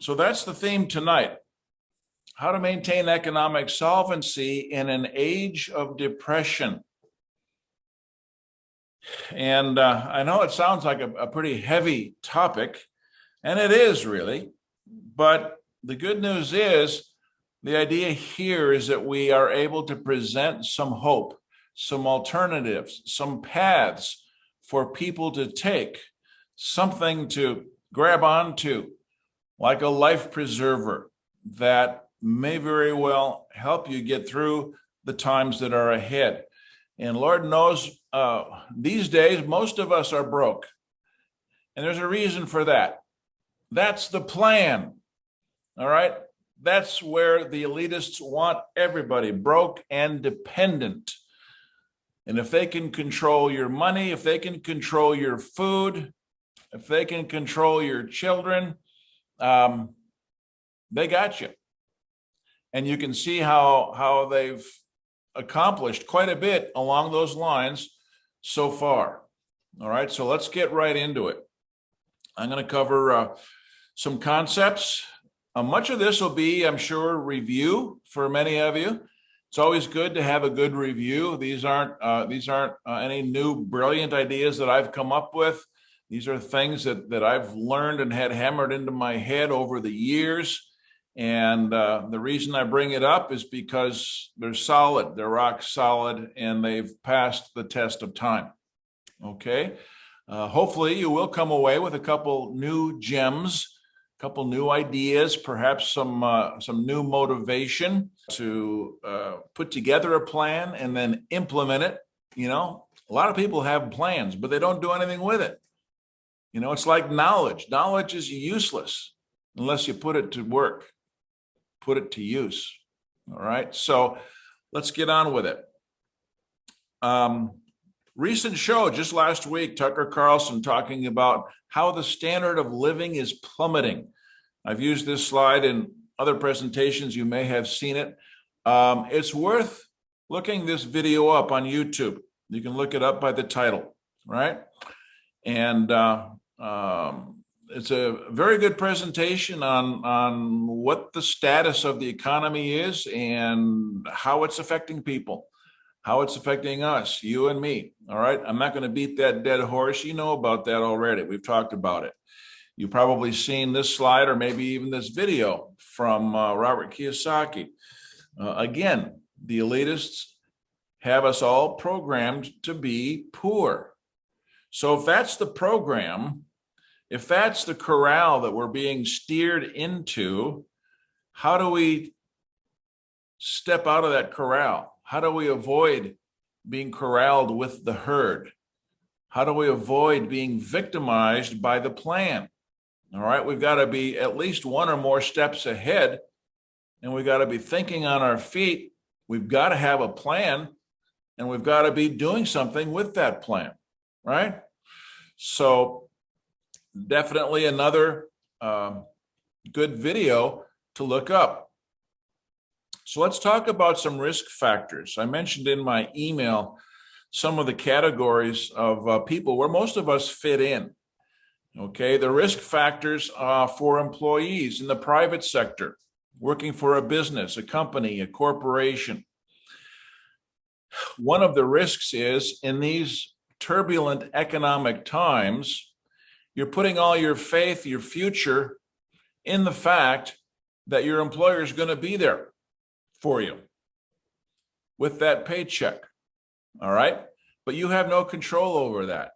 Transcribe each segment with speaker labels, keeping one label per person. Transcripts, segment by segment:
Speaker 1: So that's the theme tonight. How to maintain economic solvency in an age of depression. And I know it sounds like a pretty heavy topic, and it is really, but the good news is the idea here is that we are able to present some hope, some alternatives, some paths for people to take, something to grab onto, like a life preserver that may very well help you get through the times that are ahead. And Lord knows, these days, most of us are broke. And there's a reason for that. That's the plan. All right? That's where the elitists want everybody broke and dependent. And if they can control your money, if they can control your food, if they can control your children, they got you. And you can see how they've accomplished quite a bit along those lines so far. All right, so let's get right into it. I'm going to cover some concepts. Much of this will be, I'm sure, review for many of you. It's always good to have a good review. These aren't any new brilliant ideas that I've come up with. These are things that I've learned and had hammered into my head over the years. And the reason I bring it up is because they're solid, they're rock solid, and they've passed the test of time. Okay. Hopefully you will come away with a couple new gems, a couple new ideas, perhaps some new motivation to put together a plan and then implement it. You know, a lot of people have plans, but they don't do anything with it. You know, it's like knowledge. Knowledge is useless unless you put it to work, put it to use. All right. So let's get on with it. Recent show just last week, Tucker Carlson talking about how the standard of living is plummeting. I've used this slide in other presentations. You may have seen it. It's worth looking this video up on YouTube. You can look it up by the title, right? And it's a very good presentation on what the status of the economy is and how it's affecting people, how it's affecting us, you and me. All right. I'm not going to beat that dead horse. You know about that already. We've talked about it. You've probably seen this slide or maybe even this video from Robert Kiyosaki. Again, the elitists have us all programmed to be poor. So if that's the program, if that's the corral that we're being steered into, how do we step out of that corral? How do we avoid being corralled with the herd? How do we avoid being victimized by the plan? All right, we've got to be at least one or more steps ahead, and we've got to be thinking on our feet. We've got to have a plan, and we've got to be doing something with that plan, right? So definitely another good video to look up. So let's talk about some risk factors. I mentioned in my email some of the categories of people where most of us fit in. Okay, the risk factors for employees in the private sector, working for a business, a company, a corporation. One of the risks is in these turbulent economic times, you're putting all your faith, your future in the fact that your employer is going to be there for you with that paycheck. All right. But you have no control over that.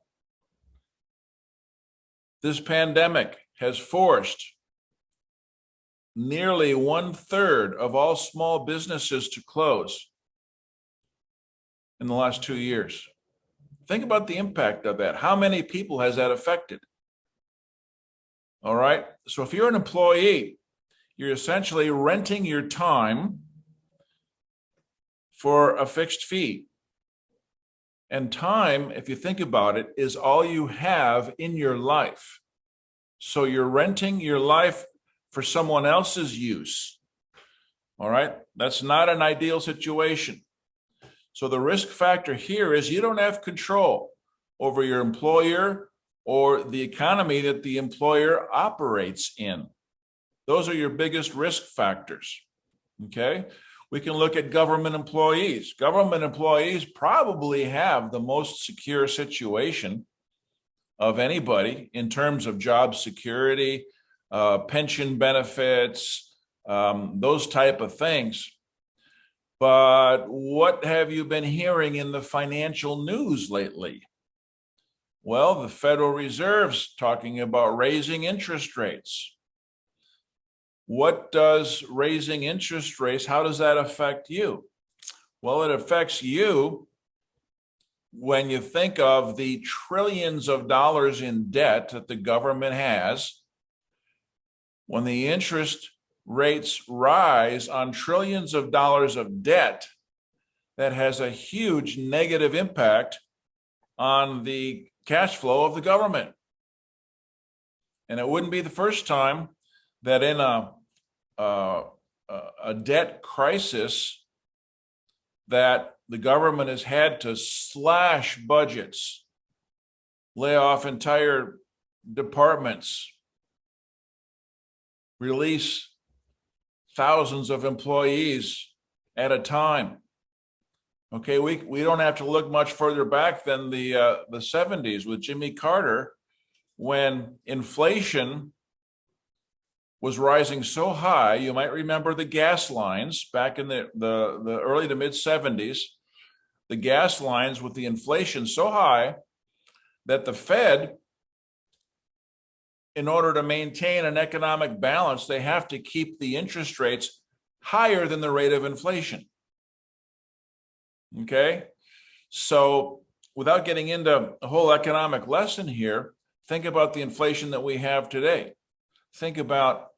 Speaker 1: This pandemic has forced nearly 1/3 of all small businesses to close in the last 2 years. Think about the impact of that. How many people has that affected? All right. So if you're an employee, you're essentially renting your time for a fixed fee. And time, if you think about it, is all you have in your life. So you're renting your life for someone else's use. All right. That's not an ideal situation. So the risk factor here is you don't have control over your employer or the economy that the employer operates in. Those are your biggest risk factors. Okay. We can look at government employees. Government employees probably have the most secure situation of anybody in terms of job security, pension benefits, those type of things. But what have you been hearing in the financial news lately? Well, the Federal Reserve's talking about raising interest rates. What does raising interest rates, how does that affect you? Well, it affects you when you think of the trillions of dollars in debt that the government has. When the interest rates rise on trillions of dollars of debt, that has a huge negative impact on the cash flow of the government. And it wouldn't be the first time that in a debt crisis that the government has had to slash budgets, lay off entire departments, release thousands of employees at a time. Okay, we don't have to look much further back than the 70s with Jimmy Carter, when inflation was rising so high. You might remember the gas lines back in the early to mid 70s, the gas lines with the inflation so high that the Fed, in order to maintain an economic balance, they have to keep the interest rates higher than the rate of inflation. Okay, so without getting into a whole economic lesson here, think about the inflation that we have today. Think about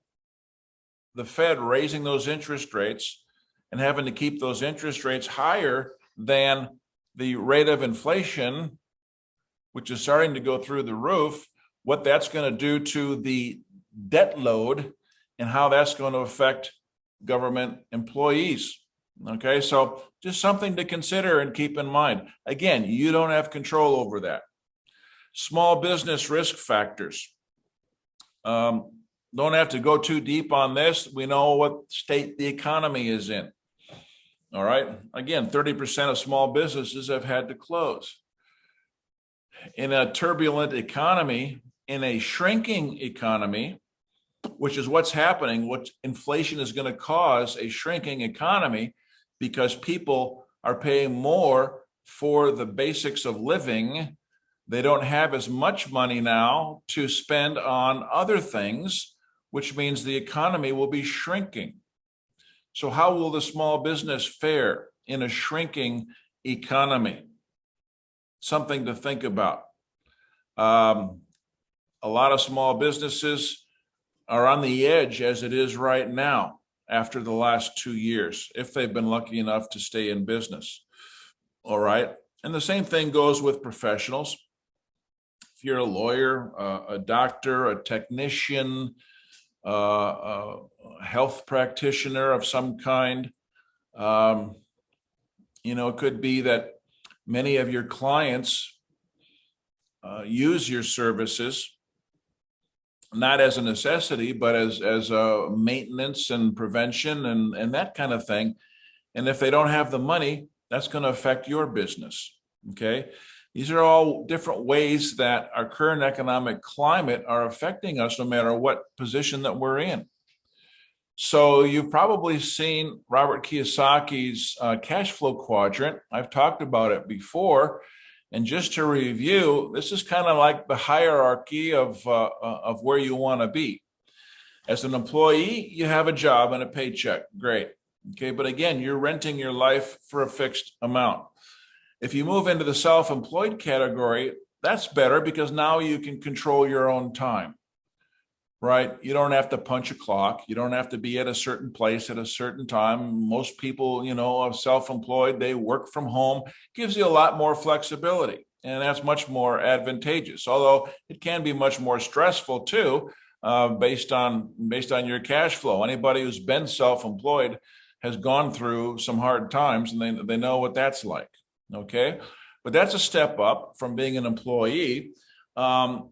Speaker 1: the Fed raising those interest rates and having to keep those interest rates higher than the rate of inflation, which is starting to go through the roof, what that's going to do to the debt load and how that's going to affect government employees. Okay, so just something to consider and keep in mind. Again, you don't have control over that. Small business risk factors. Don't have to go too deep on this. We know what state the economy is in. All right. Again, 30% of small businesses have had to close. In a turbulent economy, in a shrinking economy, which is what's happening, what inflation is going to cause a shrinking economy, because people are paying more for the basics of living. They don't have as much money now to spend on other things, which means the economy will be shrinking. So how will the small business fare in a shrinking economy? Something to think about. A lot of small businesses are on the edge as it is right now after the last 2 years, if they've been lucky enough to stay in business. All right. And the same thing goes with professionals. If you're a lawyer, a doctor, a technician, a health practitioner of some kind, it could be that many of your clients use your services not as a necessity, but as a maintenance and prevention and that kind of thing. And if they don't have the money, that's going to affect your business. Okay. These are all different ways that our current economic climate are affecting us, no matter what position that we're in. So you've probably seen Robert Kiyosaki's cash flow quadrant. I've talked about it before. And just to review, this is kind of like the hierarchy of where you want to be. As an employee, you have a job and a paycheck. Great. Okay. But again, you're renting your life for a fixed amount. If you move into the self-employed category, that's better because now you can control your own time, right? You don't have to punch a clock. You don't have to be at a certain place at a certain time. Most people, are self-employed. They work from home. Gives you a lot more flexibility, and that's much more advantageous. Although it can be much more stressful too, based on your cash flow. Anybody who's been self-employed has gone through some hard times, and they know what that's like. Okay, but that's a step up from being an employee. The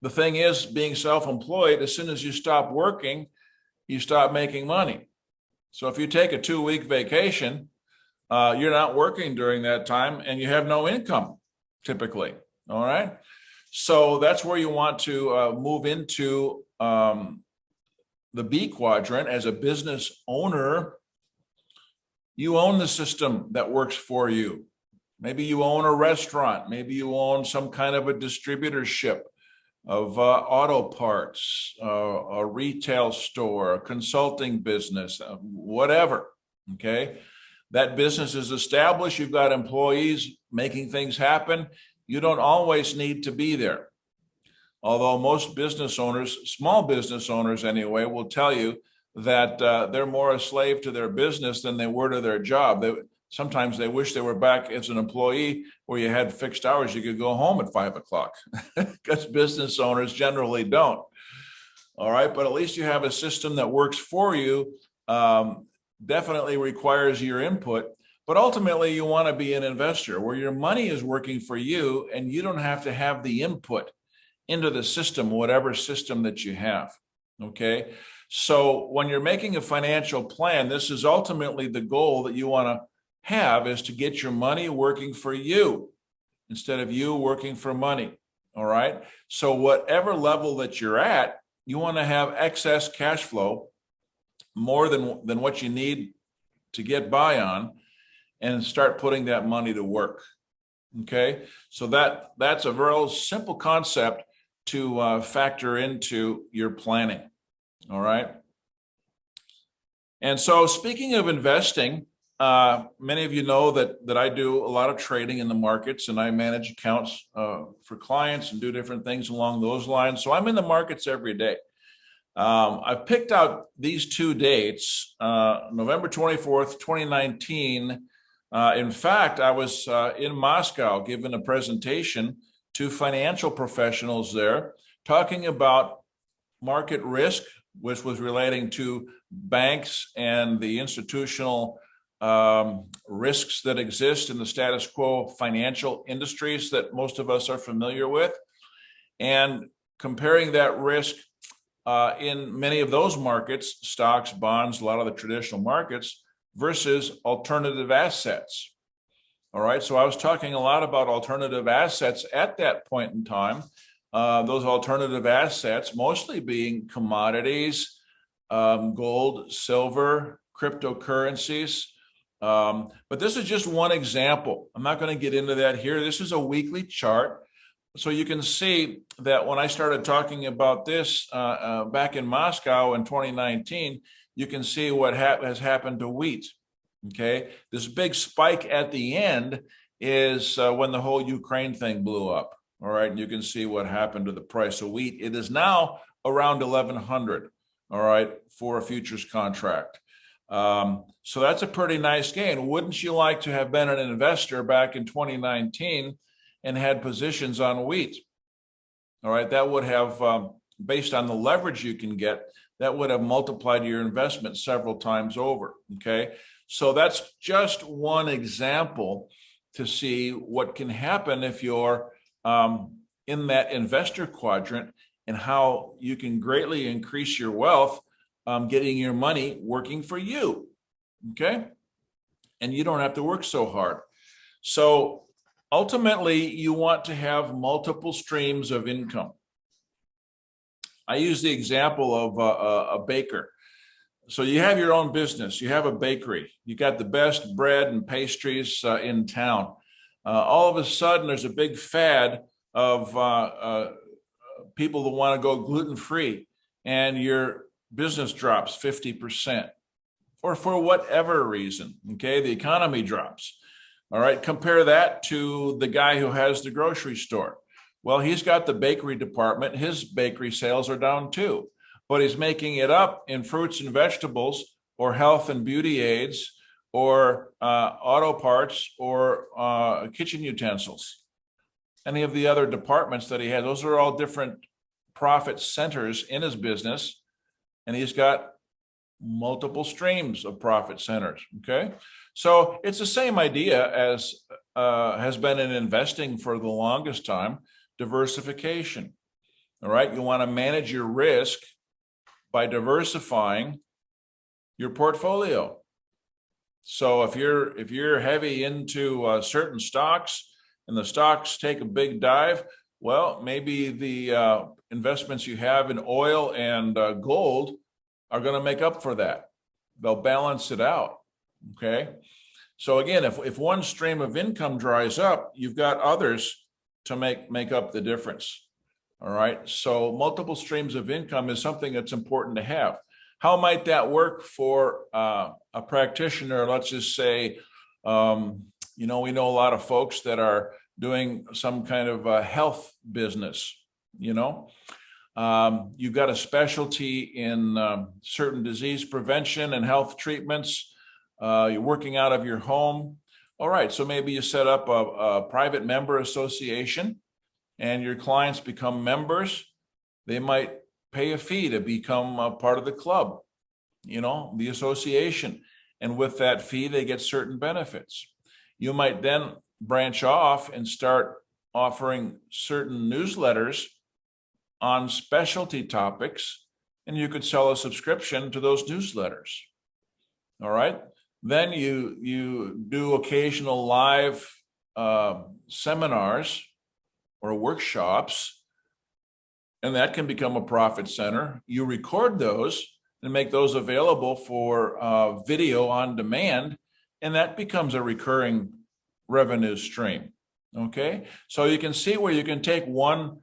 Speaker 1: thing is, being self-employed, as soon as you stop working, you stop making money. So if you take a 2-week vacation, you're not working during that time and you have no income typically. All right. So that's where you want to move into the B quadrant. As a business owner, you own the system that works for you. Maybe you own a restaurant. Maybe you own some kind of a distributorship of auto parts, a retail store, a consulting business, whatever. Okay. That business is established. You've got employees making things happen. You don't always need to be there. Although most business owners, small business owners anyway, will tell you that they're more a slave to their business than they were to their job. Sometimes they wish they were back as an employee where you had fixed hours. You could go home at 5 o'clock because business owners generally don't. All right, but at least you have a system that works for you. Definitely requires your input, but ultimately you want to be an investor where your money is working for you and you don't have to have the input into the system, whatever system that you have. Okay. So when you're making a financial plan, this is ultimately the goal that you want to have, is to get your money working for you instead of you working for money. All right. So whatever level that you're at, you want to have excess cash flow, more than what you need to get by on, and start putting that money to work. Okay. So that's a very simple concept to factor into your planning. All right. And so speaking of investing, many of you know that I do a lot of trading in the markets, and I manage accounts for clients and do different things along those lines. So I'm in the markets every day. I've picked out these 2 dates, November 24th, 2019. In fact, I was in Moscow giving a presentation to financial professionals there, talking about market risk, which was relating to banks and the institutional risks that exist in the status quo financial industries that most of us are familiar with, and comparing that risk in many of those markets, stocks, bonds, a lot of the traditional markets, versus alternative assets. All right, so I was talking a lot about alternative assets at that point in time. Those alternative assets mostly being commodities, gold, silver, cryptocurrencies. But this is just one example. I'm not going to get into that here. This is a weekly chart. So you can see that when I started talking about this back in Moscow in 2019, you can see what has happened to wheat. Okay, this big spike at the end is when the whole Ukraine thing blew up. All right, and you can see what happened to the price of wheat. It is now around 1,100. All right, for a futures contract. So that's a pretty nice gain. Wouldn't you like to have been an investor back in 2019 and had positions on wheat? All right, that would have, based on the leverage you can get, that would have multiplied your investment several times over. Okay, so that's just one example to see what can happen if you're in that investor quadrant, and how you can greatly increase your wealth, getting your money working for you. Okay, and you don't have to work so hard. So ultimately, you want to have multiple streams of income. I use the example of a baker. So you have your own business, you have a bakery, you got the best bread and pastries in town. All of a sudden, there's a big fad of people that want to go gluten-free, and your business drops 50%, or for whatever reason. Okay, the economy drops. All right, compare that to the guy who has the grocery store. Well, he's got the bakery department. His bakery sales are down too, but he's making it up in fruits and vegetables, or health and beauty aids, or auto parts, or kitchen utensils. Any of the other departments that he has, those are all different profit centers in his business, and he's got multiple streams of profit centers. Okay, so it's the same idea as has been in investing for the longest time: diversification. All right, you want to manage your risk by diversifying your portfolio. So if you're heavy into certain stocks and the stocks take a big dive, well, maybe the investments you have in oil and gold are going to make up for that. They'll balance it out. Okay. So again, if one stream of income dries up, you've got others to make up the difference. All right. So multiple streams of income is something that's important to have. How might that work for a practitioner? Let's just say, we know a lot of folks that are doing some kind of a health business. You've got a specialty in certain disease prevention and health treatments. You're working out of your home. All right, so maybe you set up a private member association and your clients become members. They might pay a fee to become a part of the club, the association. And with that fee, they get certain benefits. You might then branch off and start offering certain newsletters on specialty topics, and you could sell a subscription to those newsletters. All right. Then you do occasional live seminars or workshops, and that can become a profit center. You record those and make those available for video on demand, and that becomes a recurring revenue stream. Okay, so you can see where you can take one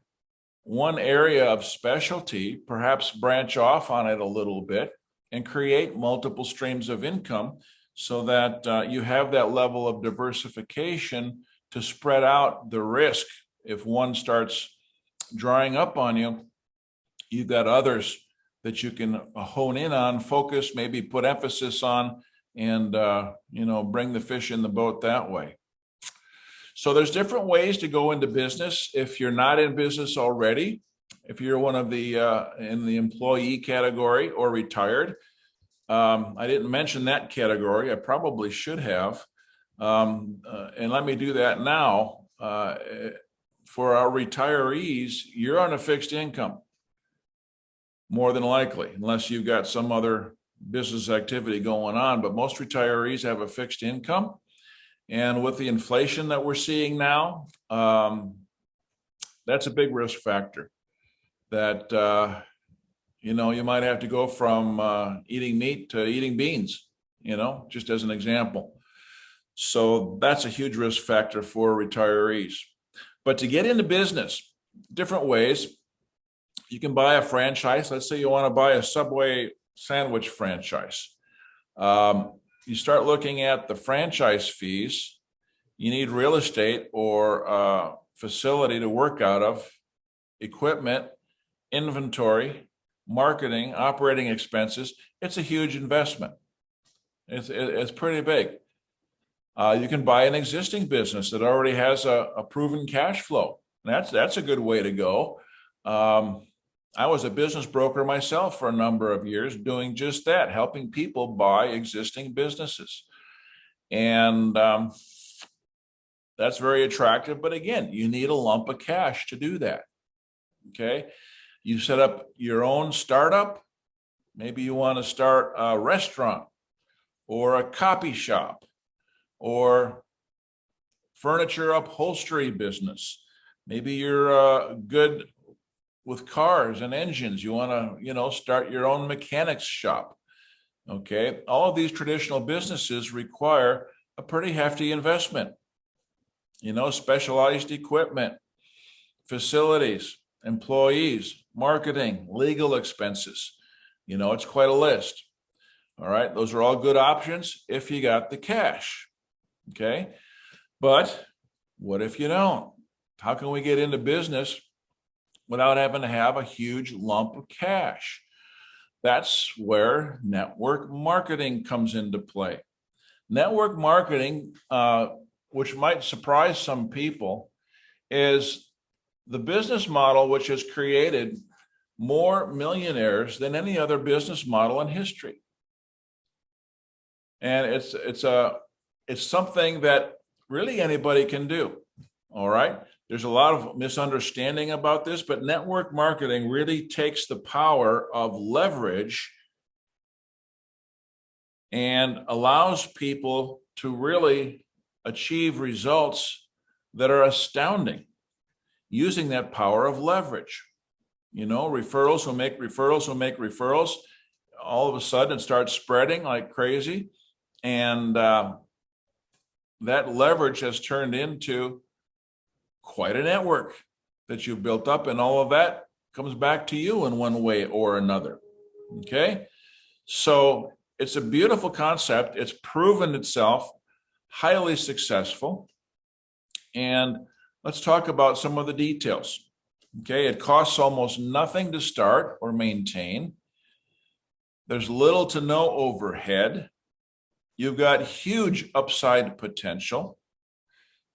Speaker 1: area of specialty, perhaps branch off on it a little bit, and create multiple streams of income so that you have that level of diversification to spread out the risk. If one starts drying up on you, you've got others that you can hone in on, focus, maybe put emphasis on, and bring the fish in the boat that way. So there's different ways to go into business. If you're not in business already, if you're one of the in the employee category or retired, I didn't mention that category. I probably should have. And let me do that now. For our retirees, you're on a fixed income, more than likely, unless you've got some other business activity going on. But most retirees have a fixed income. And with the inflation that we're seeing now, that's a big risk factor that, you might have to go from eating meat to eating beans, just as an example. So that's a huge risk factor for retirees. But to get into business, different ways. You can buy a franchise. Let's say you want to buy a Subway sandwich franchise. You start looking at the franchise fees. You need real estate or facility to work out of, equipment, inventory, marketing, operating expenses. It's a huge investment. It's pretty big. You can buy an existing business that already has a proven cash flow. That's a good way to go. I was a business broker myself for a number of years doing just that, helping people buy existing businesses. And that's very attractive. But again, you need a lump of cash to do that. Okay. You set up your own startup. Maybe you want to start a restaurant or a copy shop or furniture upholstery business. Maybe you're good with cars and engines. You want to, start your own mechanics shop. Okay. All of these traditional businesses require a pretty hefty investment, specialized equipment, facilities, employees, marketing, legal expenses. It's quite a list. All right. Those are all good options if you got the cash. Okay. But what if you don't? How can we get into business without having to have a huge lump of cash? That's where network marketing comes into play. Network marketing, which might surprise some people, is the business model which has created more millionaires than any other business model in history. And it's something that really anybody can do. All right. There's a lot of misunderstanding about this, but network marketing really takes the power of leverage and allows people to really achieve results that are astounding using that power of leverage. You know, referrals will make referrals will make referrals. All of a sudden, it starts spreading like crazy. And that leverage has turned into quite a network that you've built up, and all of that comes back to you in one way or another. Okay, so it's a beautiful concept. It's proven itself highly successful. And let's talk about some of the details. Okay, it costs almost nothing to start or maintain. There's little to no overhead. You've got huge upside potential.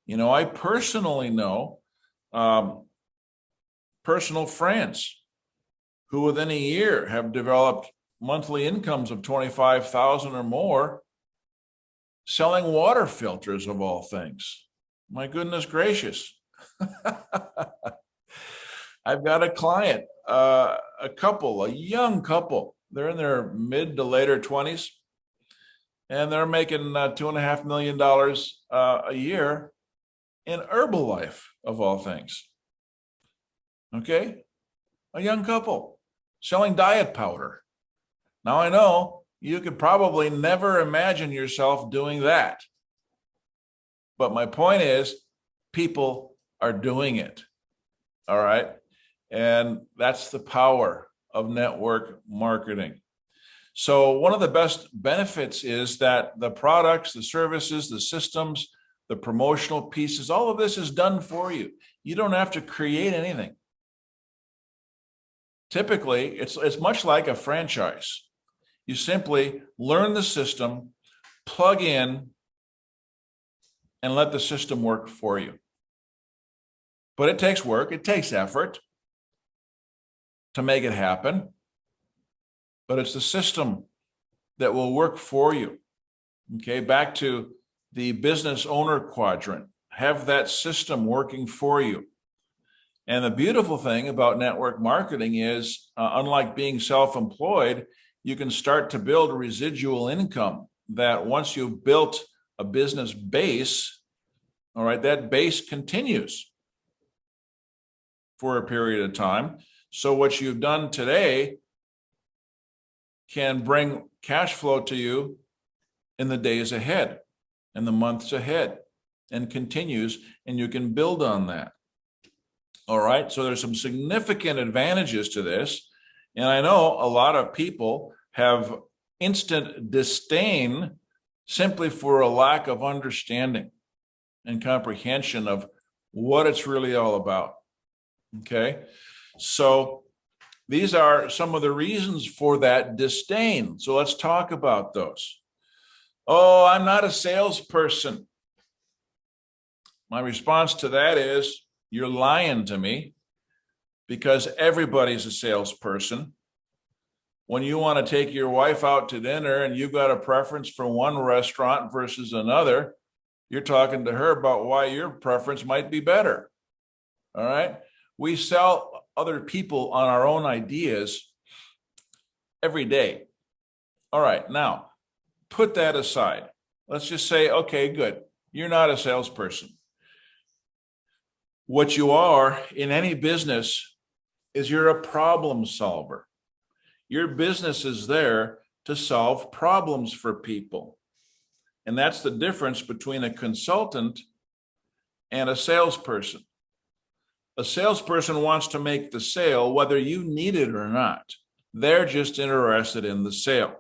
Speaker 1: You know, I personally know personal friends who within a year have developed monthly incomes of $25,000 or more selling water filters, of all things. My goodness gracious. I've got a client, a young couple. They're in their mid to later 20s, and they're making $2.5 million a year in Herbalife, of all things. Okay, a young couple selling diet powder. Now, I know you could probably never imagine yourself doing that. But my point is, people are doing it. All right. And that's the power of network marketing. So one of the best benefits is that the products, the services, the systems, the promotional pieces, all of this is done for you. You don't have to create anything. Typically, it's much like a franchise. You simply learn the system, plug in, and let the system work for you. But it takes work, it takes effort to make it happen. But it's the system that will work for you. Okay, back to the business owner quadrant. Have that system working for you. And the beautiful thing about network marketing is, unlike being self-employed, you can start to build residual income that once you've built a business base, all right, that base continues for a period of time. So what you've done today can bring cash flow to you in the days ahead, in the months ahead, and continues, and you can build on that. All right, so there's some significant advantages to this. And I know a lot of people have instant disdain simply for a lack of understanding and comprehension of what it's really all about. Okay, so these are some of the reasons for that disdain. So let's talk about those. Oh, I'm not a salesperson. My response to that is, you're lying to me, because everybody's a salesperson. When you want to take your wife out to dinner and you've got a preference for one restaurant versus another, you're talking to her about why your preference might be better. All right. We sell other people on our own ideas every day. All right. Now, put that aside. Let's just say, okay, good. You're not a salesperson. What you are in any business is you're a problem solver. Your business is there to solve problems for people. And that's the difference between a consultant and a salesperson. A salesperson wants to make the sale whether you need it or not. They're just interested in the sale.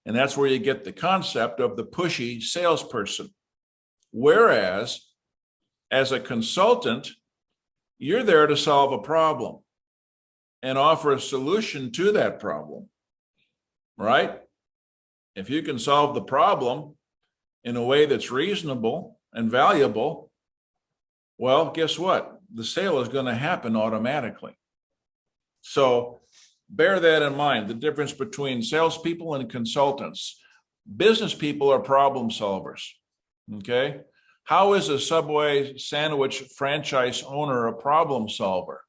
Speaker 1: And that's where you get the concept of the pushy salesperson. Whereas, as a consultant, you're there to solve a problem and offer a solution to that problem, right? If you can solve the problem in a way that's reasonable and valuable, well, guess what? The sale is going to happen automatically. So bear that in mind, the difference between salespeople and consultants. Business people are problem solvers, okay? How is a Subway sandwich franchise owner a problem solver?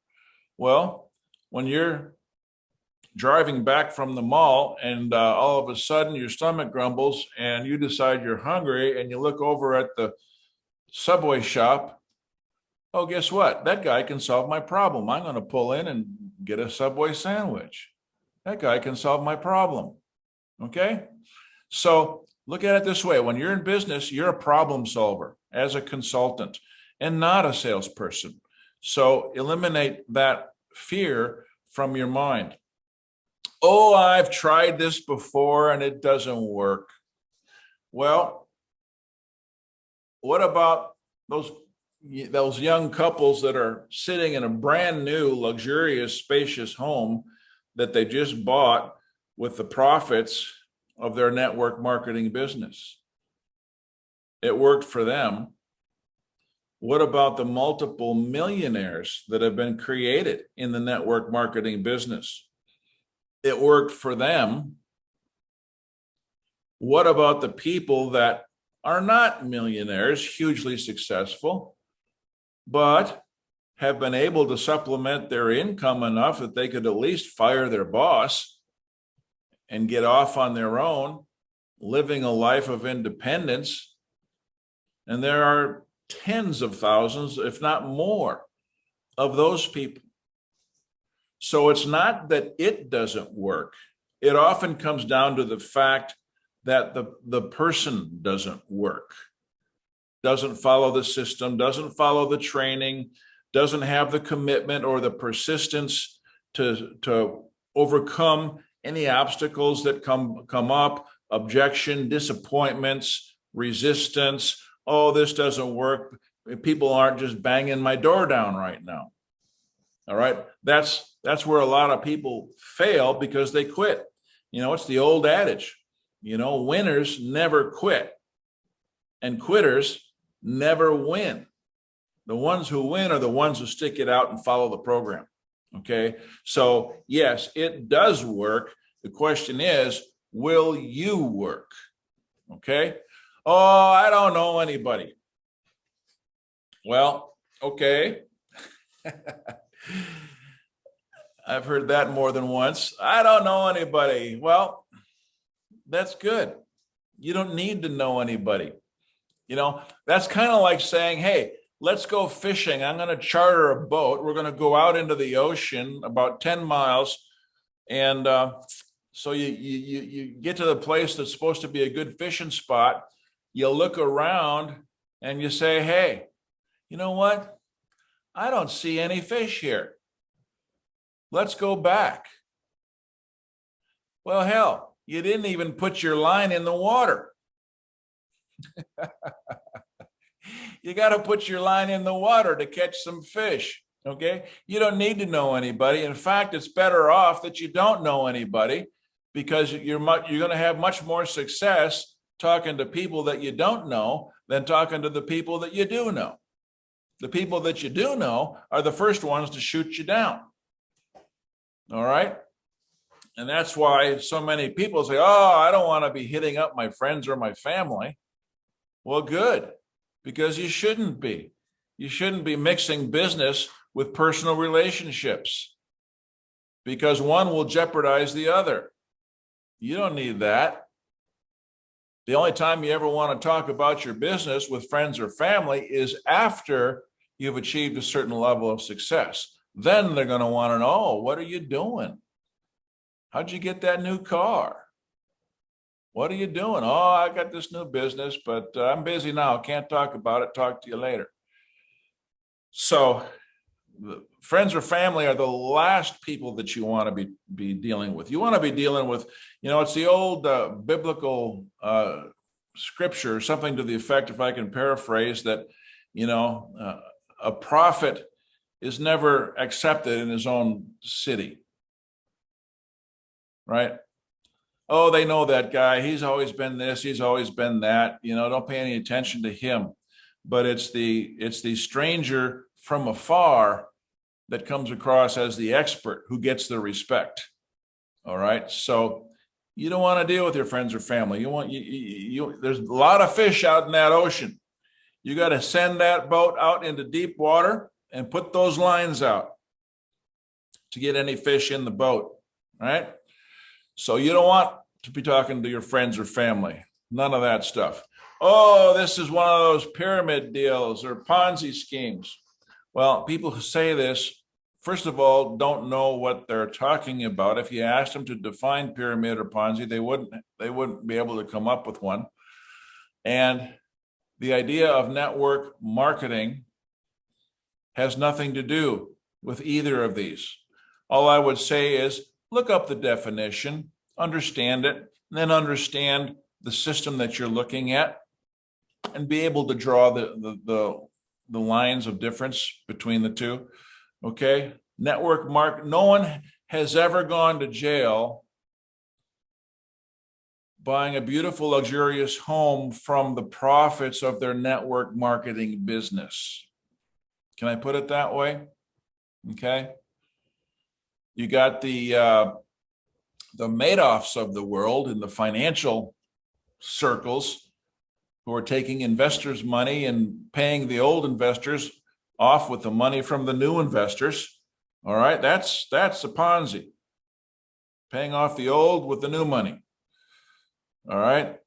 Speaker 1: Well, when you're driving back from the mall and all of a sudden your stomach grumbles and you decide you're hungry and you look over at the Subway shop, oh, guess what? That guy can solve my problem. I'm going to pull in and get a Subway sandwich. That guy can solve my problem. Okay? So look at it this way. When you're in business, you're a problem solver as a consultant and not a salesperson. So eliminate that fear from your mind. Oh, I've tried this before and it doesn't work. Well, what about those young couples that are sitting in a brand new, luxurious, spacious home that they just bought with the profits of their network marketing business? It worked for them. What about the multiple millionaires that have been created in the network marketing business? It worked for them. What about the people that are not millionaires, hugely successful, but have been able to supplement their income enough that they could at least fire their boss and get off on their own, living a life of independence? And there are tens of thousands, if not more, of those people. So it's not that it doesn't work. It often comes down to the fact that the person doesn't work, doesn't follow the system, doesn't follow the training, doesn't have the commitment or the persistence to overcome any obstacles that come up, objection, disappointments, resistance. Oh, this doesn't work. People aren't just banging my door down right now. All right. That's where a lot of people fail because they quit. It's the old adage, winners never quit and quitters never win. The ones who win are the ones who stick it out and follow the program. Okay. So yes, it does work. The question is, will you work? Okay. Oh, I don't know anybody. Well, okay. I've heard that more than once. I don't know anybody. Well, that's good. You don't need to know anybody. That's kind of like saying, hey, let's go fishing. I'm going to charter a boat. We're going to go out into the ocean about 10 miles. And so you get to the place that's supposed to be a good fishing spot. You look around and you say, hey, you know what? I don't see any fish here. Let's go back. Well, hell, you didn't even put your line in the water. You got to put your line in the water to catch some fish. Okay. You don't need to know anybody. In fact, it's better off that you don't know anybody because you're going to have much more success talking to people that you don't know than talking to the people that you do know. The people that you do know are the first ones to shoot you down. All right. And that's why so many people say, oh, I don't want to be hitting up my friends or my family. Well, good, because you shouldn't be. You shouldn't be mixing business with personal relationships because one will jeopardize the other. You don't need that. The only time you ever want to talk about your business with friends or family is after you've achieved a certain level of success. Then they're going to want to know, oh, what are you doing? How'd you get that new car? What are you doing? Oh, I got this new business, but I'm busy now. Can't talk about it. Talk to you later. So friends or family are the last people that you want to be dealing with. You want to be dealing with, it's the old biblical scripture, something to the effect, if I can paraphrase, that, a prophet is never accepted in his own city. Right? Oh, they know that guy. He's always been this. He's always been that. Don't pay any attention to him. But it's the stranger from afar that comes across as the expert who gets the respect. All right. So you don't want to deal with your friends or family. There's a lot of fish out in that ocean. You got to send that boat out into deep water and put those lines out to get any fish in the boat, right? So you don't want to be talking to your friends or family. None of that stuff. Oh, this is one of those pyramid deals or Ponzi schemes. Well, people who say this, first of all, don't know what they're talking about. If you asked them to define pyramid or Ponzi, they wouldn't be able to come up with one. And the idea of network marketing has nothing to do with either of these. All I would say is look up the definition, understand it, and then understand the system that you're looking at and be able to draw the lines of difference between the two. Okay? Network market, no one has ever gone to jail buying a beautiful, luxurious home from the profits of their network marketing business. Can I put it that way? Okay. You got the Madoffs of the world in the financial circles who are taking investors' money and paying the old investors off with the money from the new investors. All right, that's a Ponzi. Paying off the old with the new money. All right.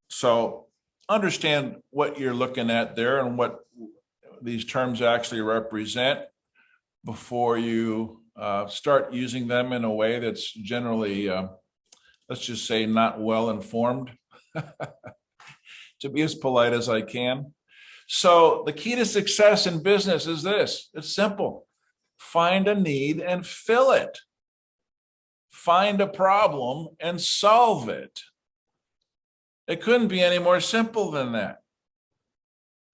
Speaker 1: So understand what you're looking at there and what these terms actually represent before you start using them in a way that's generally, let's just say, not well informed, to be as polite as I can. So the key to success in business is this. It's simple. Find a need and fill it. Find a problem and solve it. It couldn't be any more simple than that.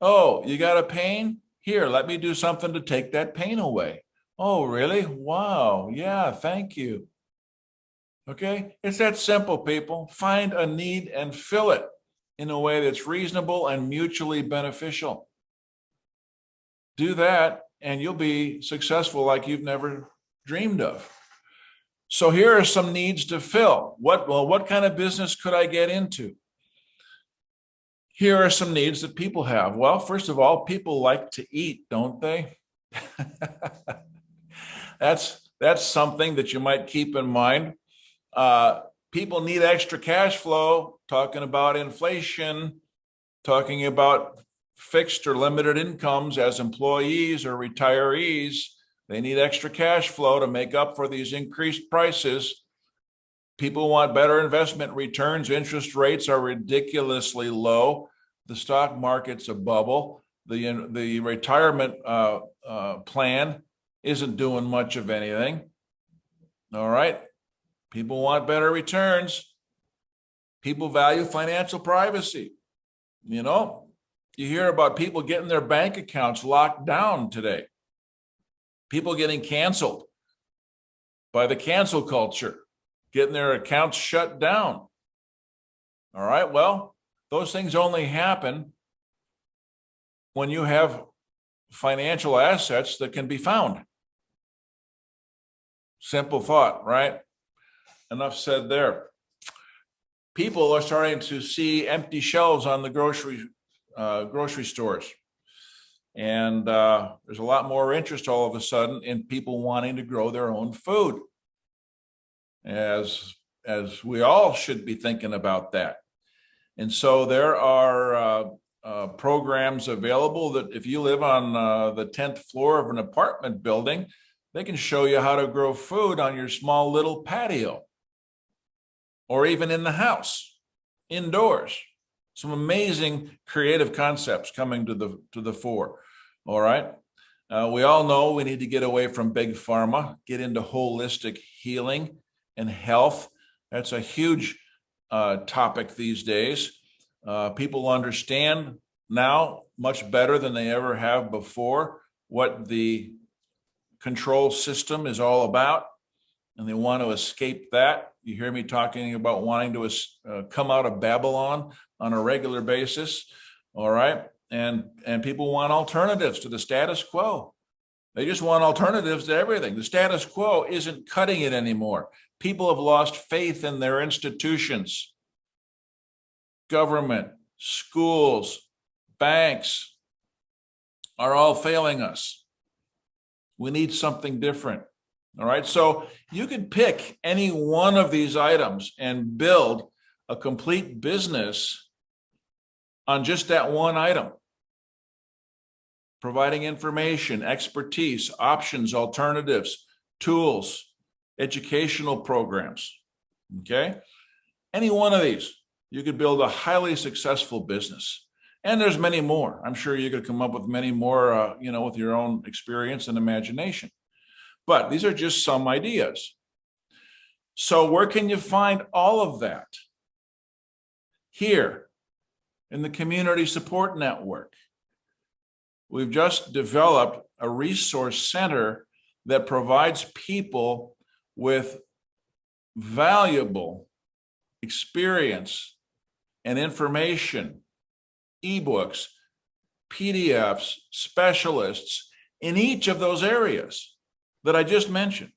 Speaker 1: Oh, you got a pain? Here, let me do something to take that pain away. Oh, really? Wow. Yeah, thank you. Okay, it's that simple, people. Find a need and fill it in a way that's reasonable and mutually beneficial. Do that, and you'll be successful like you've never dreamed of. So here are some needs to fill. What kind of business could I get into? Here are some needs that people have. Well, first of all, people like to eat, don't they? That's something that you might keep in mind. People need extra cash flow, talking about inflation, talking about fixed or limited incomes as employees or retirees. They need extra cash flow to make up for these increased prices. People want better investment returns. Interest rates are ridiculously low. The stock market's a bubble. The retirement plan isn't doing much of anything. All right. People want better returns. People value financial privacy. You know, you hear about people getting their bank accounts locked down today. People getting canceled by the cancel culture, getting their accounts shut down. All right. Well, those things only happen when you have financial assets that can be found. Simple thought, right? Enough said there. People are starting to see empty shelves on the grocery stores. And there's a lot more interest all of a sudden in people wanting to grow their own food. As we all should be thinking about that. And so there are programs available that if you live on the 10th floor of an apartment building, they can show you how to grow food on your small little patio or even in the house, indoors. Some amazing creative concepts coming to the fore. All right. We all know we need to get away from big pharma, get into holistic healing and health. That's a huge topic these days. People understand now much better than they ever have before what the control system is all about, and they want to escape that. You hear me talking about wanting to come out of Babylon on a regular basis. All right. And people want alternatives to the status quo. They just want alternatives to everything. The status quo isn't cutting it anymore. People have lost faith in their institutions, government, schools, banks, are all failing us. We need something different. All right. So you could pick any one of these items and build a complete business on just that one item. Providing information, expertise, options, alternatives, tools, educational programs. Okay. Any one of these, you could build a highly successful business. And there's many more. I'm sure you could come up with many more, with your own experience and imagination. But these are just some ideas. So where can you find all of that? Here in the Community Support Network. We've just developed a resource center that provides people with valuable experience and information, ebooks, PDFs, specialists in each of those areas that I just mentioned.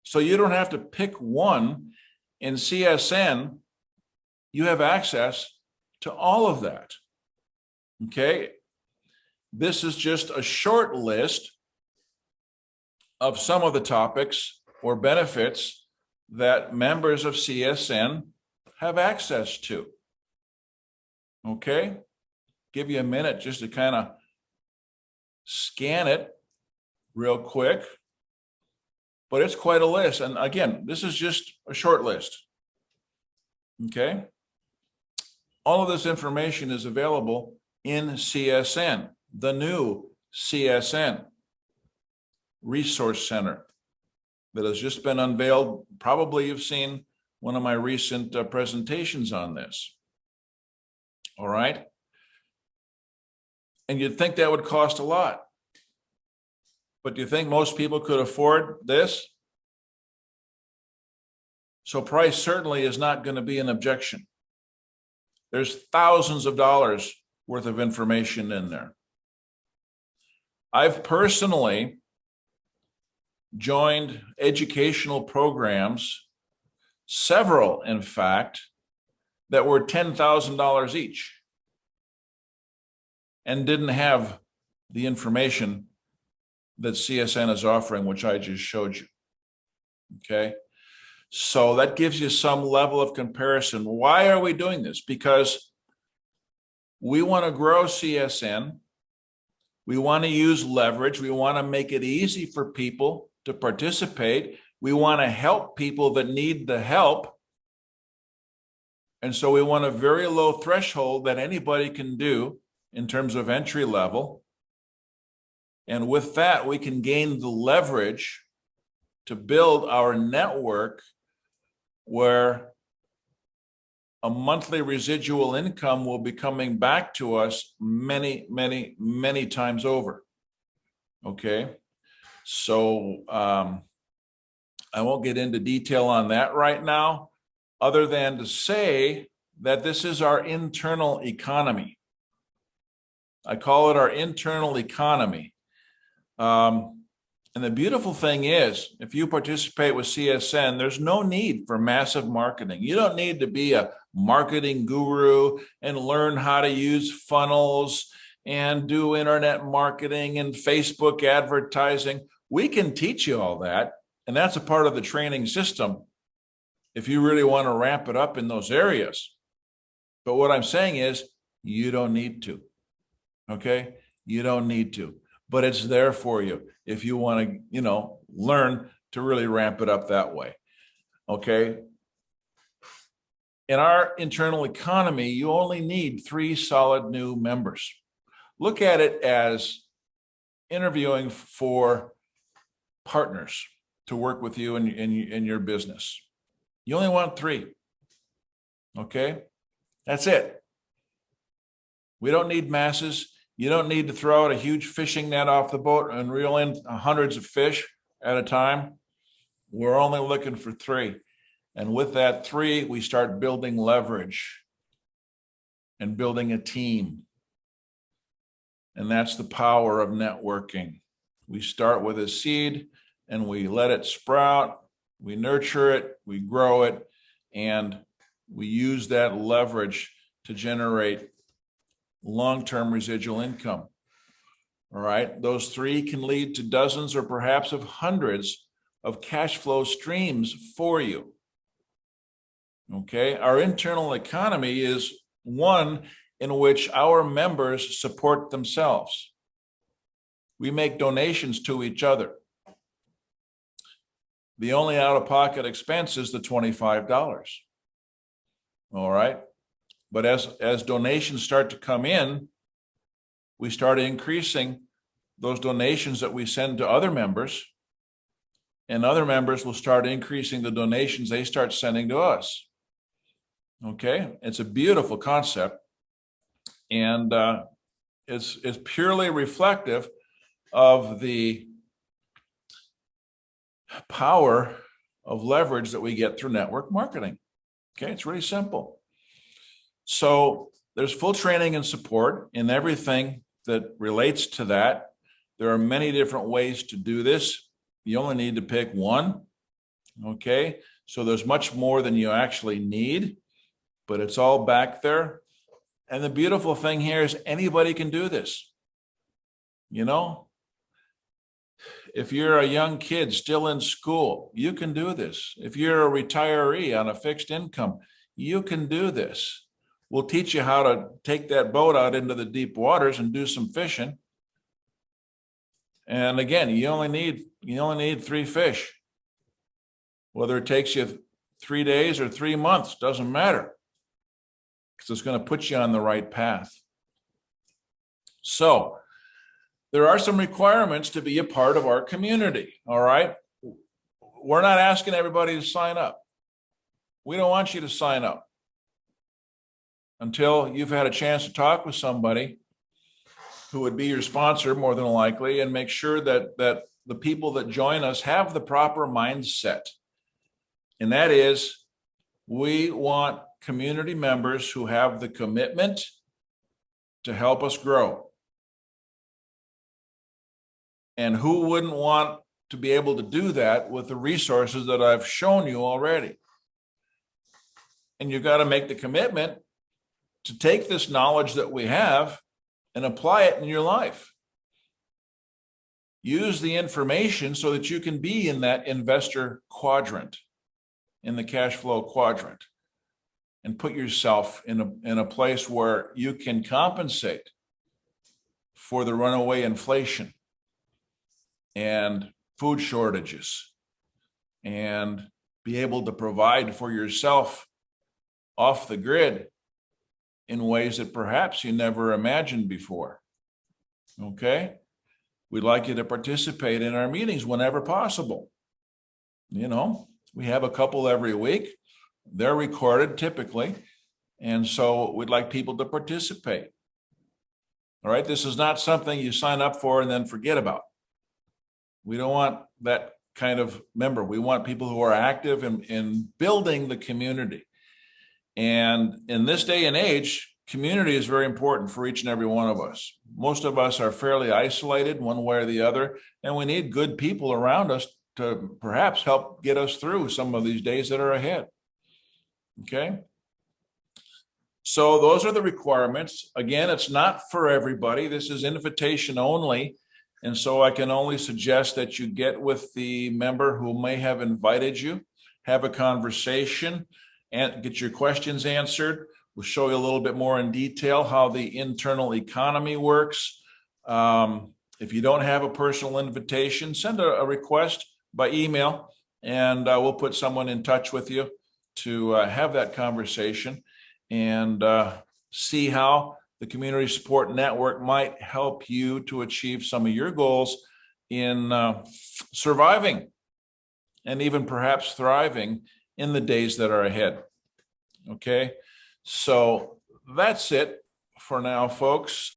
Speaker 1: So you don't have to pick one. In CSN, you have access to all of that. Okay. This is just a short list of some of the topics or benefits that members of CSN have access to. Okay. Give you a minute just to kind of scan it real quick, but it's quite a list. And again, this is just a short list. Okay. All of this information is available in CSN, the new CSN Resource Center that has just been unveiled. Probably you've seen one of my recent presentations on this. All right. And you'd think that would cost a lot. But do you think most people could afford this? So price certainly is not going to be an objection. There's thousands of dollars worth of information in there. I've personally joined educational programs, several in fact, that were $10,000 each and didn't have the information that CSN is offering, which I just showed you. Okay. So that gives you some level of comparison. Why are we doing this? Because we want to grow CSN. We want to use leverage. We want to make it easy for people to participate. We want to help people that need the help. And so we want a very low threshold that anybody can do in terms of entry level. And with that, we can gain the leverage to build our network where a monthly residual income will be coming back to us many, many, many times over. Okay. So I won't get into detail on that right now, other than to say that this is our internal economy. I call it our internal economy. And the beautiful thing is, if you participate with CSN, there's no need for massive marketing. You don't need to be a marketing guru and learn how to use funnels and do internet marketing and Facebook advertising. We can teach you all that. And that's a part of the training system if you really want to ramp it up in those areas. But what I'm saying is, you don't need to. Okay? You don't need to. But it's there for you if you want to, learn to really ramp it up that way. Okay. In our internal economy, you only need 3 solid new members. Look at it as interviewing for partners to work with you in your business. You only want 3. Okay. That's it. We don't need masses. You don't need to throw out a huge fishing net off the boat and reel in hundreds of fish at a time. We're only looking for 3. And with that 3, we start building leverage and building a team. And that's the power of networking. We start with a seed and we let it sprout. We nurture it, we grow it, and we use that leverage to generate long-term residual income. All right. Those three can lead to dozens or perhaps of hundreds of cash flow streams for you. Okay. Our internal economy is one in which our members support themselves. We make donations to each other. The only out-of-pocket expense is the $25. All right. But as donations start to come in, we start increasing those donations that we send to other members, and other members will start increasing the donations they start sending to us. Okay, it's a beautiful concept, and it's purely reflective of the power of leverage that we get through network marketing. Okay, it's really simple. So there's full training and support in everything that relates to that. There are many different ways to do this. You only need to pick one. Okay, so there's much more than you actually need, but it's all back there. And the beautiful thing here is anybody can do this. You know, if you're a young kid still in school, you can do this. If you're a retiree on a fixed income, you can do this. We'll teach you how to take that boat out into the deep waters and do some fishing. And again, you only need 3 fish. Whether it takes you 3 days or 3 months, doesn't matter, because it's going to put you on the right path. So there are some requirements to be a part of our community. All right. We're not asking everybody to sign up. We don't want you to sign up until you've had a chance to talk with somebody who would be your sponsor, more than likely, and make sure that the people that join us have the proper mindset. And that is, we want community members who have the commitment to help us grow. And who wouldn't want to be able to do that with the resources that I've shown you already? And you've got to make the commitment to take this knowledge that we have and apply it in your life. Use the information so that you can be in that investor quadrant, in the cash flow quadrant, and put yourself in a place where you can compensate for the runaway inflation and food shortages, and be able to provide for yourself off the grid in ways that perhaps you never imagined before. Okay? We'd like you to participate in our meetings whenever possible. You know, we have a couple every week. They're recorded typically. And so we'd like people to participate. All right? This is not something you sign up for and then forget about. We don't want that kind of member. We want people who are active in building the community. And in this day and age, community is very important for each and every one of us. Most of us are fairly isolated one way or the other, and we need good people around us to perhaps help get us through some of these days that are ahead. Okay? So those are the requirements. Again, it's not for everybody. This is invitation only. And so I can only suggest that you get with the member who may have invited you, have a conversation, and get your questions answered. We'll show you a little bit more in detail how the internal economy works. If you don't have a personal invitation, send a request by email, and we'll put someone in touch with you to have that conversation and see how the Community Support Network might help you to achieve some of your goals in surviving and even perhaps thriving in the days that are ahead. Okay, so that's it for now, folks.